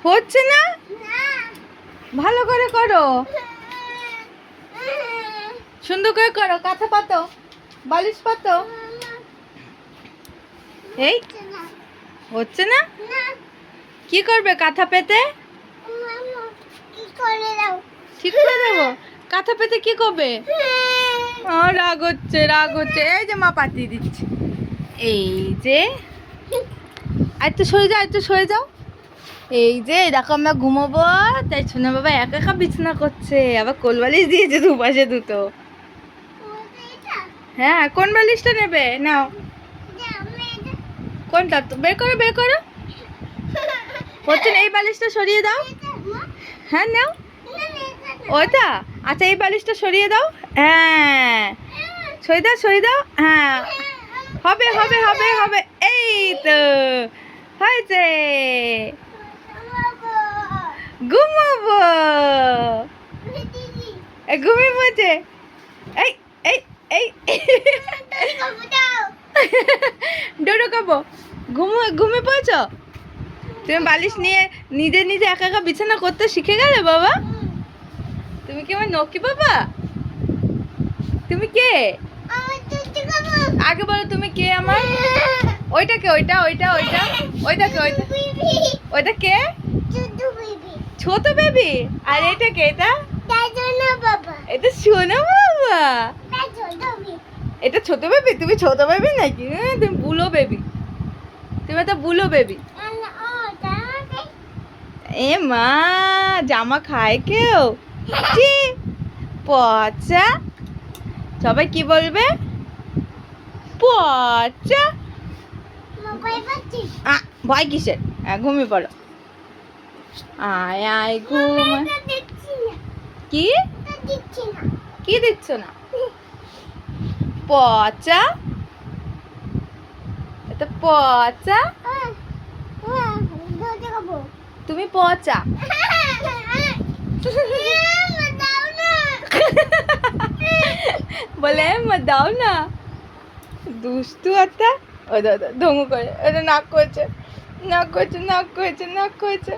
হচ্ছে না, ভালো করে করো, সুন্দর করে করো, কাঁথা পাতো, বালিশ পাতো। এই হচ্ছে না, কি করবে কাঁথা পেতে? ঠিক করে দেবো। কাঁথা পেতে কি করবে? রাগ হচ্ছে, রাগ হচ্ছে। এই যে মা পাতিয়ে দিচ্ছে, এই যে একটু সরে যাও, একটু সরে যাও। এই যে দেখো আমরা ঘুমোবো, তাই শোনা বাবা একা একা বিছানা করছে, আবার কোল বালিশ দিয়েছে দুপাশে দুটো। হ্যাঁ, কোন বালিশটা নেবে? নাও, কোনটা? বের করো, বের করো। হচ্ছে না, এই বালিশটা সরিয়ে দাও। হ্যাঁ নাও ওইটা। আচ্ছা, এই বালিশটা সরিয়ে দাও। হ্যাঁ, সরিয়ে দাও, সরিয়ে দাও। হ্যাঁ, হবে হবে হবে হবে। এই তো হয়েছে, ঘুমাবো। ঘুমিয়ে পড়ছে। এই এই এই ডোডো খাবো। ঘুমিয়ে পড়েছ? তুমি বালিশ নিয়ে নিজে নিজে একা একা বিছানা করতে শিখে গেলে বাবা? তুমি কি আমার নকি বাবা? তুমি কে? আগে বলো তুমি কে আমার? ওইটা কে? ওইটা ওইটা ওইটা ওইটা কে? ওইটা ওইটা কে? ছোট বেবি। আর এটা কে? এটা এটা সোনা বাবা। এটা ছোট বেবি? তুমি ছোট বেবি নাকি? তুমি বুলো বেবি, তুমি তো বুলো বেবি। এ মা, জামা খায় কেউ? পচা। সবাই কি বলবে? পচা। ভয় কিসের? ঘুমিয়ে পড়ো। আয় আয় ঘুম। কি কি দিচ্ছ না? পচা, এটা পচা। তুমি পচা। বলে দাও না, দুষ্টু একটা। ও দাদা ধমু করে, এটা নাক করেছে, নাক করেছে, নাক করেছে, নাক করেছে।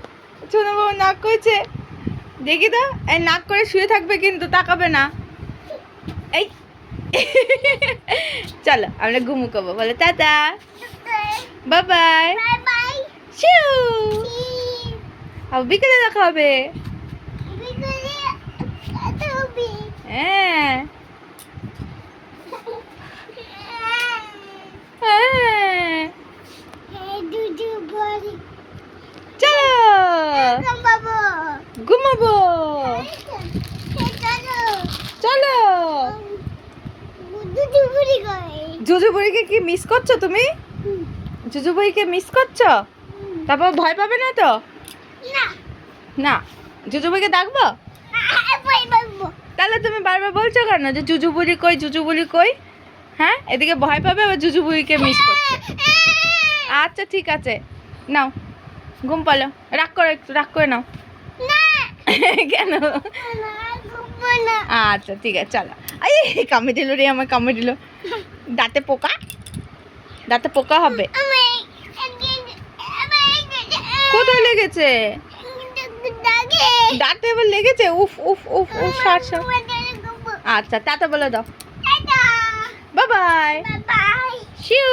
শোনো বাবা, নাক করেছে। দেখি তো, এই নাক করে শুয়ে থাকবে কিন্তু, তাকাবে না। এই চলো আমরা ঘুমু করবো, বলো টাটা, বাই বাই, শিউ। আবার বিকেলে দেখা হবে। হ্যাঁ হ্যাঁ, চলো ঘুমাবো। চলো। জুজুবুড়িকে কি মিস করছো তুমি? জুজুবুড়িকে মিস করছো? তারপর ভয় পাবে না তো? না, জুজুবুড়িকে ডাকবো? তাহলে তুমি বারবার বলছো কেন যে জুজুবুড়ি কই, জুজুবুড়ি কই? হ্যাঁ, এদিকে ভয় পাবে, আবার জুজুবুড়িকে মিস করছে। আচ্ছা ঠিক আছে, নাও ঘুম পালো। রাগ করো, একটু রাগ করে নাও। কেন? আচ্ছা ঠিক আছে, চলো। এই কামড়ে দিল রে, আমার কামড়ে দিল। দাঁতে পোকা, দাঁতে পোকা হবে। কোথায় লেগেছে? দাঁতে এবার লেগেছে? উফ উফ উফ উফ, সার সার। আচ্ছা টাটা বলে দাও। Bye bye, শিউ।